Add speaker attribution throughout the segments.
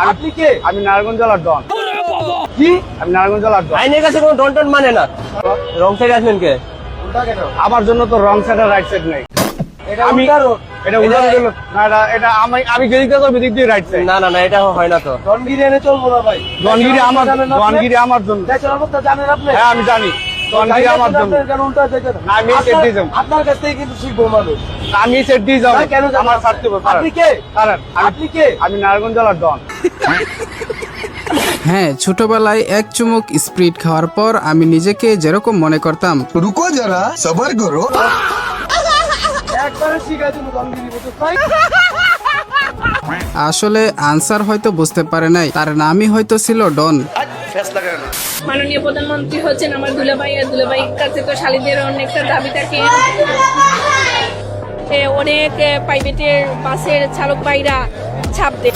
Speaker 1: আপনি কে?
Speaker 2: আমি নারায়ণগঞ্জ জেলার ডন।
Speaker 1: কি?
Speaker 2: আমি নারায়ণগঞ্জ জেলার ডন।
Speaker 1: আইনের কাছে কোনো ডন টন মানে না। রং সাইড আসবেন কে?
Speaker 2: আমার জন্য তো রং সাইড আর রাইট সাইড নাই।
Speaker 1: এটা
Speaker 2: আমি
Speaker 1: উল্টা রোড।
Speaker 2: এটা উল্টা দিল না, এটা আমি যেদিক দিয়ে যাবো এদিক দিয়ে রাইট সাইড।
Speaker 1: না না না, এটা হয় না তো। ডনগিরি এনে চলবো না ভাই।
Speaker 2: ডনগিরি আমার জন্য।
Speaker 1: দেশের অবস্থা জানেন আপনি?
Speaker 2: হ্যাঁ আমি জানি, ডনগিরি আমার জন্য।
Speaker 1: কেন উল্টা যেতে?
Speaker 2: না, আমি সেট দিয়ে যাবো।
Speaker 1: আপনার কাছ থেকে কিন্তু শিখবো মানুষ।
Speaker 2: আমি সেট দিয়ে যাবো।
Speaker 1: না, কেন যাবেন?
Speaker 2: আমার ছাড়তে হবে।
Speaker 1: আপনি কে?
Speaker 2: কারণ
Speaker 1: আপনি কে?
Speaker 2: আমি নারায়ণগঞ্জ জেলার ডন।
Speaker 3: হ্যাঁ, ছোটবেলায় এক চুমুক স্প্রিট খাওয়ার পর আমি নিজেকে যেরকম মনে করতাম,
Speaker 4: रुको जरा सबर करो।
Speaker 1: একবারে শিখাই দেবো ডনগিরি বলতে চাই।
Speaker 3: আসলে আনসার হয়তো বুঝতে পারে নাই, তার নামই হয়তো ছিল ডন।
Speaker 5: মাননীয় প্রধানমন্ত্রী হচ্ছেন আমার দুলাভাই, আর দুলাভাইয়ের কাছে তো শালীদের অনেকটা দাবি থাকে। অনেক প্রাইভেটের বাসের চালক ভাইরা ছাপ দেয়,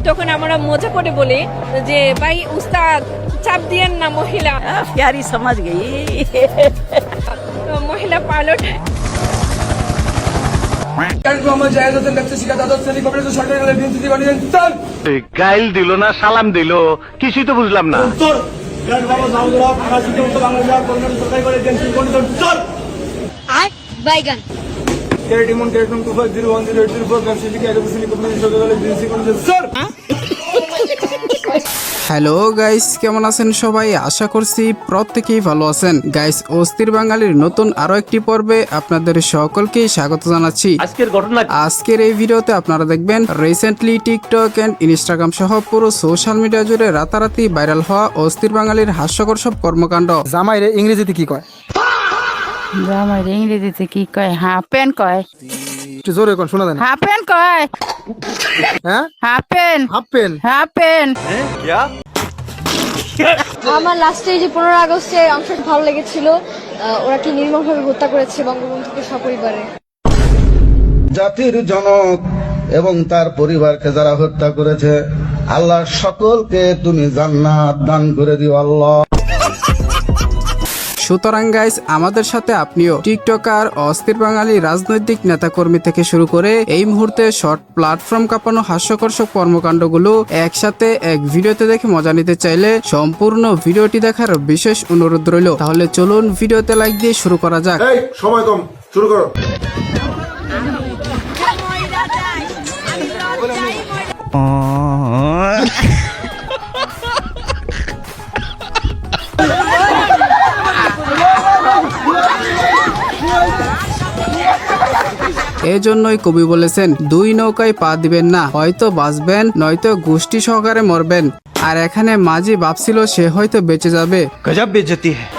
Speaker 5: তখন আমরা মজা করে বলি যে ভাই উস্তাদ চাপ দিয়েন না মহিলা।
Speaker 6: प्यारी समझ गई।
Speaker 5: মহিলা পাইলট
Speaker 7: গাইল দিল না সালাম দিল, কিছুই তো বুঝলাম না।
Speaker 8: বাইগান
Speaker 3: হ্যালো গাইস, কেমন আছেন সবাই? আশা করছি প্রত্যেকেই ভালো আছেন। গাইস, অস্থির বাঙালির নতুন আরো একটি পর্বে আপনাদের সকলকে স্বাগত জানাচ্ছি।
Speaker 1: আজকের ঘটনা
Speaker 3: আজকের এই ভিডিওতে আপনারা দেখবেন রিসেন্টলি টিকটক এন্ড ইনস্টাগ্রাম সহ পুরো সোশ্যাল মিডিয়া জুড়ে রাতারাতি ভাইরাল হওয়া অস্থির বাঙালির হাস্যকর সব কর্মকাণ্ড।
Speaker 9: জামাইরে ইংরেজিতে কি কয়?
Speaker 6: জামাইরে ইংরেজিতে কি কয়? হাফ প্যান্ট কয়।
Speaker 9: একটু জোরে কোন শোনা যায় না।
Speaker 6: হাফ প্যান্ট কয়।
Speaker 9: হ্যাঁ,
Speaker 6: half pant.
Speaker 9: Half pen.
Speaker 6: Half pant.
Speaker 8: আমার লাস্টে যে 15 আগস্টে অংশটা ভালো লেগেছিল। ওরা কি নির্মমভাবে হত্যা করেছে বঙ্গবন্ধুকে সপরিবারে।
Speaker 4: জাতির জনক এবং তার পরিবারকে যারা হত্যা করেছে, আল্লাহ সকলকে তুমি জান্নাত দান করে দিও আল্লাহ।
Speaker 3: সুতরাং গাইস, আমাদের সাথে আপনিও টিকটকার, অস্থির বাঙালি রাজনৈতিক নেতাকর্মী থেকে শুরু করে এই মুহূর্তে শর্ট প্ল্যাটফর্ম কাঁপানো হাস্যকর সব কর্মকাণ্ডগুলো একসাথে এক ভিডিওতে দেখে মজা নিতে চাইলে সম্পূর্ণ ভিডিওটি দেখার বিশেষ অনুরোধ রইল। তাহলে চলুন ভিডিওতে লাইক দিয়ে শুরু করা যাক।
Speaker 4: এই সময় কম, শুরু করো।
Speaker 3: এজন্যই কবি বলেছেন, দুই নৌকায় পা দিবেন না, হয়তো বাঁচবেন নয়তো গোষ্ঠী সহকারে মরবেন। আর এখানে মাঝি ভাবছিল সে হয়তো বেঁচে যাবে।
Speaker 7: গজব বেজতি হ্যায়।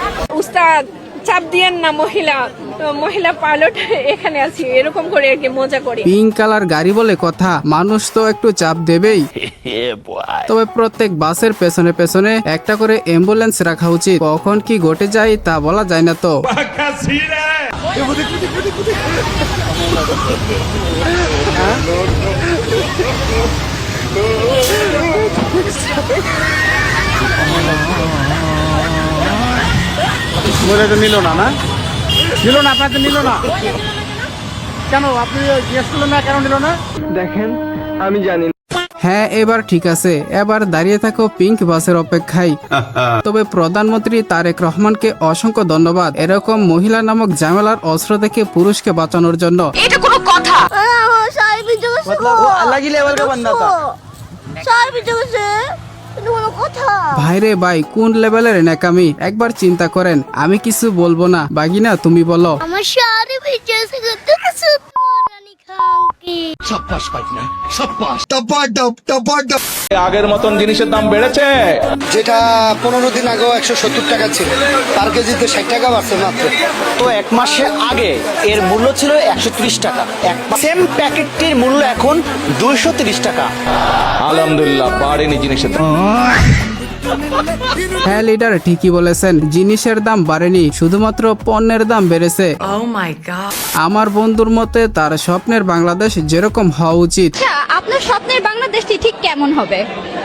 Speaker 5: উস্তাদ চাপ দিয়েন না মহিলা পাইলট এখানে আছি, এরকম করে আর কি মজা করি।
Speaker 3: পিঙ্ক কালার গাড়ি বলে কথা, মানুষ তো একটু চাপ দেবেই। তবে প্রত্যেক বাসের পেছনে পেছনে একটা করে অ্যাম্বুলেন্স রাখা উচিত। কখন কি ঘটে যায় তা বলা যায় না তো।
Speaker 2: বলে তো নিল না, নিল না, আপনার তো নিল না কেন? আপনি জিজ্ঞেস করলেন না কেন নিল না?
Speaker 1: দেখেন, আমি জানি না।
Speaker 3: হ্যাঁ, এবার ঠিক আছে, এবার দাঁড়িয়ে থাকো পিঙ্ক বাসের অপেক্ষায়। তবে প্রধানমন্ত্রী তারেক রহমানকে অসংখ্য ধন্যবাদ এরকম মহিলা নামক ঝামেলার অস্ত্র থেকে পুরুষকে বাঁচানোর জন্য।
Speaker 6: এটা কোনো কথা?
Speaker 1: ও আল্লাহ কি লেভেল का बंदा था।
Speaker 3: ভাইরে ভাই, কোন লেভেলের ন্যাকামি একবার চিন্তা করেন। আমি কিছু বলবো না, বাগিনা তুমি বলো।
Speaker 8: আমার শাড়ি ভিজে গেছে কিছু রানী খাঙ্কি।
Speaker 7: আগের মতন জিনিসের দাম বেড়েছে।
Speaker 4: যেটা 15 দিন আগেও 170 টাকা ছিল, পার কেজিতে 60 টাকা বাড়ছে মাত্র।
Speaker 10: তো এক মাসের আগে এর মূল্য ছিল 130 টাকা, সেম প্যাকেটটির মূল্য এখন 230 টাকা।
Speaker 7: আলহামদুলিল্লাহ, বাড়েনি জিনিসের দাম।
Speaker 3: হ্যাঁ লিডার, ঠিকই বলেছেন, জিনিসের দাম বাড়েনি, শুধুমাত্র পণ্যের দাম বেড়েছে। আমার বন্ধুর মতে তার স্বপ্নের বাংলাদেশ যেরকম হওয়া উচিত।
Speaker 8: আপনার স্বপ্নের বাংলাদেশটি ঠিক কেমন হবে?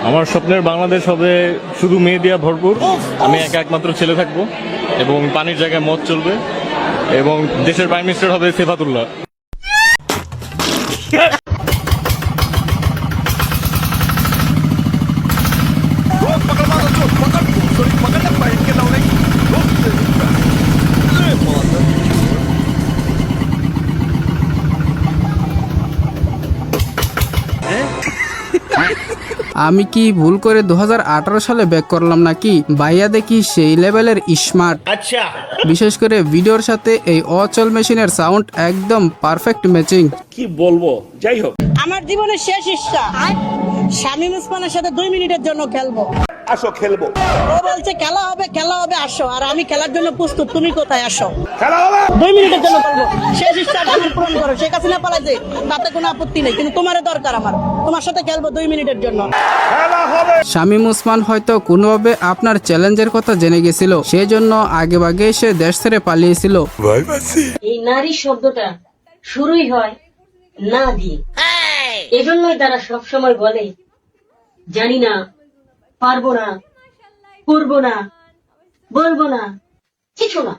Speaker 11: আমার স্বপ্নের বাংলাদেশ হবে শুধু মেয়ে দিয়া ভরপুর। আমি একমাত্র ছেলে থাকবো এবং পানির জায়গায় মদ চলবে এবং দেশের প্রাইম মিনিস্টার হবে সেফাতুল্লাহ।
Speaker 3: আমি কি ভুল করে 2018 সালে ব্যাক করলাম নাকি? ভাইয়া দেখি সেই লেভেলের স্মার্ট।
Speaker 10: আচ্ছা,
Speaker 3: বিশেষ করে ভিডিওর সাথে এই অচল মেশিনের সাউন্ড একদম পারফেক্ট ম্যাচিং।
Speaker 10: কি বলবো, যাই হোক।
Speaker 6: আমার জীবনের শেষ ইচ্ছা শামীম ওসমানের সাথে 2 মিনিটের জন্য খেলবো।
Speaker 10: আসো খেলবো।
Speaker 6: ও বলছে খেলা হবে আসো, আর আমি খেলার জন্য প্রস্তুত, তুমি কোথায় আসো? খেলা হবে 2 মিনিটের জন্য খেলবো। শেষ ইচ্ছাটা আমার পূরণ করো। শেখ হাসিনা পালাইছে, তাতে কোনো আপত্তি নেই, কিন্তু তোমারও দরকার আমার, তোমার সাথে খেলবো 2 মিনিটের জন্য।
Speaker 3: শামীম ওসমান হয়তো কোনোভাবে আপনার চ্যালেঞ্জের কথা জেনে গেছিল, সেজন্য আগেভাগে সে দেশ ছেড়ে পালিয়েছিল।
Speaker 6: এই নারী শব্দটা শুরুই হয় না দিয়ে, এজন্যই তারা সবসময় বলে জানি না, পারবো না, করবো না, বলবো না, কিছু না।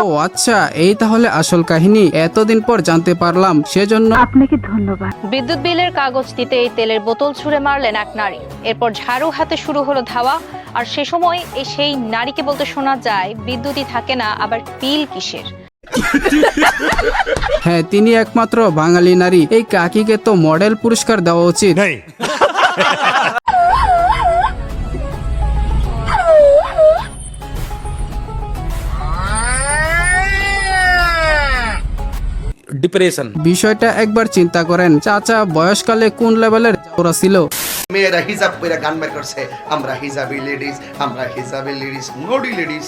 Speaker 3: ও আচ্ছা, এই তাহলে আসল কাহিনী। এতদিন পর জানতে পারলাম, সেজন্য
Speaker 6: আপনাকে ধন্যবাদ।
Speaker 8: বিদ্যুৎ বিলের কাগজ দিতে এই তেলের বোতল ছুঁড়ে মারলেন এক নারী। এরপর ঝাড়ু হাতে শুরু হলো ধাওয়া। আর সে সময় সেই নারীকে বলতে শোনা যায়, বিদ্যুৎই থাকে না, আবার বিল কিসের?
Speaker 3: হ্যাঁ, তিনি একমাত্র বাঙালি নারী। এই কাকিকে তো মডেল পুরস্কার দেওয়া উচিত।
Speaker 10: ডিপ্রেশন।
Speaker 3: বিষয়টা একবার চিন্তা করেন, চাচা বয়সকালে কোন লেভেলের ওরা ছিল।
Speaker 4: মেয়েরা হিজাব পরে গান বের করছে, আমরা হিজাবি লেডিস, আমরা হিজাবি লেডিস, নোডি লেডিস।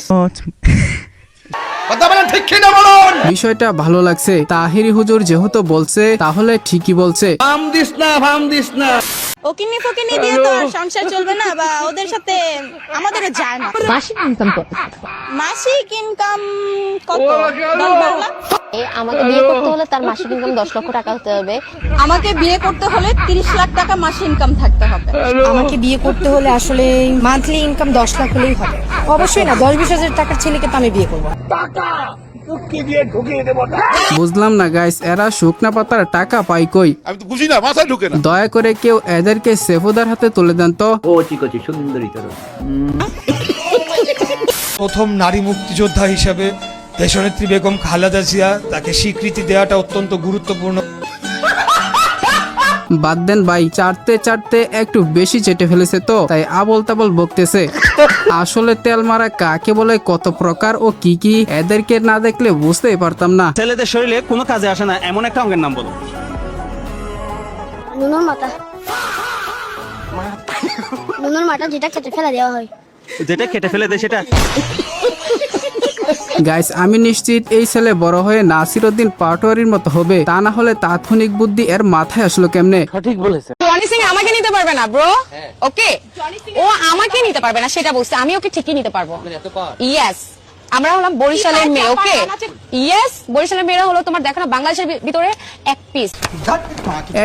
Speaker 4: কথা বলেন ঠিক কি না বলুন?
Speaker 3: বিষয়টা ভালো লাগছে। তাহিরি হুজুর যেহেতু বলছে, তাহলে ঠিকই বলছে।
Speaker 4: ভাম দিস না।
Speaker 6: ওকিনি ফকিনি দিয়ে তো আর সংসার চলবে না, বা ওদের সাথে আমাদেরও যায় না। মাসিক ইনকাম কত? মাসিক ইনকাম কত? 10-12 লাখ।
Speaker 8: আমাকে বিয়ে করতে হলে তার মাসিক ইনকাম 10 লক্ষ টাকা হতে হবে।
Speaker 6: আমাকে বিয়ে করতে হলে 30 লাখ টাকা মাসিক ইনকাম থাকতে হবে।
Speaker 5: আমাকে বিয়ে করতে হলে আসলে মান্থলি ইনকাম 10 লাখ হলেই হবে। অবশ্যই না, 10-20 হাজার টাকার ছেলেকে তো আমি বিয়ে করবো।
Speaker 3: বুঝলাম না গাইস, এরা শুকনা পাতার টাকা পাই কই?
Speaker 2: আমি তো বুঝি না, মাথায় ঢুকে না।
Speaker 3: দয়া করে কেউ এদেরকে সেফুদার হাতে তুলে দেন তো।
Speaker 9: প্রথম নারী মুক্তিযোদ্ধা হিসাবে দেশনেত্রী বেগম খালেদা জিয়া, তাকে স্বীকৃতি দেওয়াটা অত্যন্ত গুরুত্বপূর্ণ।
Speaker 3: বাদ দেন ভাই, চাটতে একটু বেশি চেটে ফেলেছে তো, তাই আবল তাবল বকতেছে। আসলে তেল মারা কাকে বলে, কত প্রকার ও কি কি, এদেরকে না দেখলে বুঝতেই পারতাম না।
Speaker 10: ছেলেদের শরীরে কোনো কাজে আসে না এমন একটা অঙ্গের নাম বলো।
Speaker 8: নুনুর মাথা যেটা কেটে ফেলে দেওয়া হয়।
Speaker 10: যেটা কেটে ফেলে দেয় সেটা।
Speaker 3: গাইস, আমি নিশ্চিত এই ছেলে বড় হয়ে নাসিরউদ্দিন পাটোয়ারির মতো হবে, তা না হলে তাৎক্ষণিক বুদ্ধি এর মাথায় আসলো কেমনে?
Speaker 5: জনি সিং আমাকে নিতে পারবে না ব্রো, ওকে? ও আমাকে নিতে পারবে না সেটা বলছে, আমি ওকে ঠিকই নিতে পারবো। ইয়েস, আমরা হলাম বরিশালের মেয়ে, ওকে? ইয়েস, বরিশালের মেয়েরা হলো তোমার দেখো না বাংলাদেশের ভিতরে এক পিস।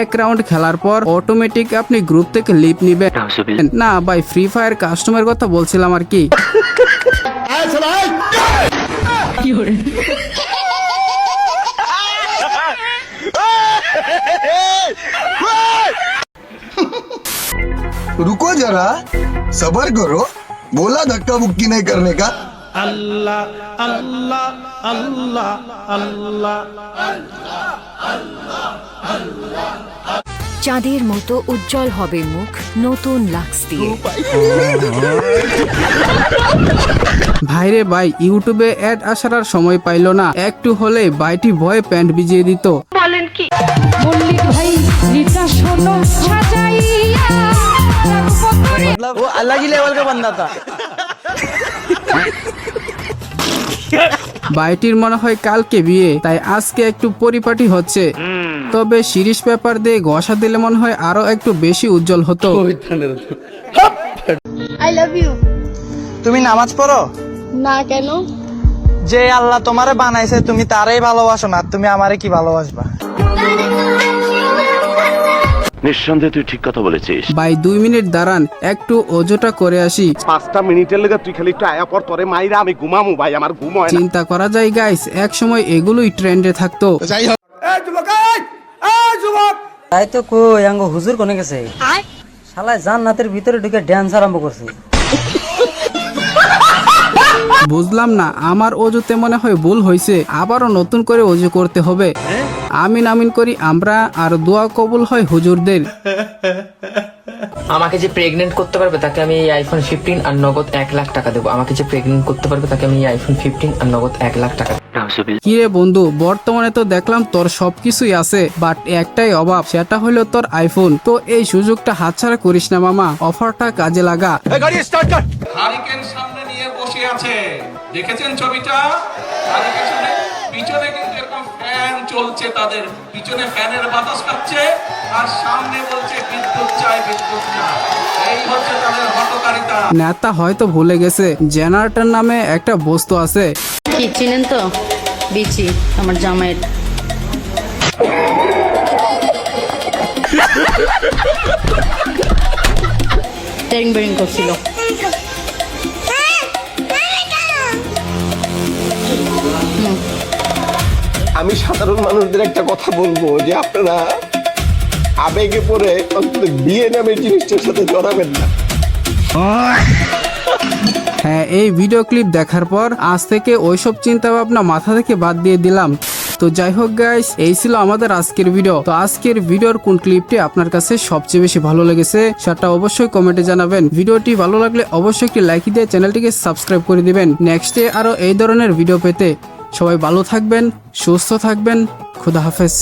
Speaker 3: এক রাউন্ড খেলার পর অটোমেটিক আপনি গ্রুপ থেকে লিপ নিবেন না ভাই, ফ্রি ফায়ার কাস্টমার কথা বলছিলাম আর কি।
Speaker 4: रुको जरा, सबर करो, बोला धक्का मुक्की नहीं करने का।
Speaker 5: চাঁদের মতো উজ্জ্বল হবে মুখ নতুন লাক্স দিয়ে।
Speaker 3: ভাইরে ভাই, ইউটিউবে অ্যাড আসার আর সময় পাইলো না, একটু হলে বাইটি ভয়ে প্যান্ট ভিজিয়ে দিত।
Speaker 8: বলেন কি?
Speaker 1: मतलब वो अलग ही लेवल का बंदा था।
Speaker 3: বাইটির মনে হয় কালকে বিয়ে, তাই আজকে একটু পরিপাটি হচ্ছে। তবে শিরিষ পেপার দিয়ে ঘষা দিলে মনে হয় আরো একটু বেশি উজ্জ্বল হতো।
Speaker 8: I love you.
Speaker 1: তুমি নামাজ পড়ো
Speaker 8: না কেন?
Speaker 1: যে আল্লাহ তোমারে বানাইছে তুমি তারাই ভালোবাসো না, তুমি আমারে কি ভালোবাসবা?
Speaker 7: নিঃসন্দেহে তুই ঠিক কথা বলেছিস।
Speaker 3: ভাই 2 মিনিট দাঁড়ান, একটু অজুটা করে আসি।
Speaker 2: 5টা মিনিটের লেগে তুই খালি একটু আয়া পর, তোরে মাইরা আমি ঘুমামু ভাই, আমার ঘুম হয় না।
Speaker 3: চিন্তা করা যায় গাইস, এক সময় এগুলোই ট্রেন্ডে থাকতো।
Speaker 1: তাই তো কই আঙ্গ হুজুর কোনে গেছে? শালা জান্নাতের ভিতরে ঢুকে ড্যান্স আরম্ভ করছে।
Speaker 3: বুঝলাম না, আমার অজুতে মনে হয় ভুল হয়েছে, আবারও নতুন করে অজু করতে হবে। আমিন আমিন করি আমরা, আর দোয়া কবুল হয় হুজুরদের।
Speaker 12: আমাকে যে প্রেগনেন্ট করতে পারবে তাকে আমি এই আইফোন 15 আর নগদ 1 লাখ টাকা দেবো। আমাকে যে প্রেগনেন্ট করতে পারবে তাকে আমি এই আইফোন 15 আর নগদ 1 লাখ টাকা।
Speaker 3: কিরে বন্ধু, বর্তমানে তো দেখলাম তোর সবকিছুই আছে, বাট একটাই অভাব, সেটা হলো তোর আইফোন। তো এই সুযোগটা হাতছাড়া করিস না মামা, অফারটা কাজে লাগা।
Speaker 2: হারিকেন সামনে নিয়ে বসে আছে, দেখেছেন ছবিটা? তার পিছনে কিন্তু এরকম ফ্যান চলছে, তাদের পিছনে ফ্যানের বাতাস খাচ্ছে, আর সামনে বলছে বিদ্যুৎ চাই, বিদ্যুৎ চাই। এই হচ্ছে তাদের হটকারিতা।
Speaker 3: নেতা হয়তো ভুলে গেছে জেনারেটর নামে একটা বস্তু আছে।
Speaker 6: কি চিনেন তো? বিচি আমার জামাইয়ের। টেরিং বেরিং করছিল।
Speaker 2: আমি সাধারণ মানুষদের একটা কথা বলবো যে আপনারা আবেগে পড়ে অন্তত বিয়ে নামের জিনিসটার সাথে জড়াবেন না।
Speaker 3: হ্যাঁ, এই ভিডিও ক্লিপ দেখার পর আজ থেকে ওইসব চিন্তা ভাবনা মাথা থেকে বাদ দিয়ে দিলাম। তো যাই হোক গাইস, এই ছিল আমাদের আজকের ভিডিও। তো আজকের ভিডিওর কোন ক্লিপটি আপনার কাছে সবচেয়ে বেশি ভালো লেগেছে সেটা অবশ্যই কমেন্টে জানাবেন। ভিডিওটি ভালো লাগলে অবশ্যই একটি লাইক দিয়ে চ্যানেলটিকে সাবস্ক্রাইব করে দিবেন। নেক্সটে আরো এই ধরনের ভিডিও পেতে সবাই ভালো থাকবেন, সুস্থ থাকবেন। খুদা হাফেজ।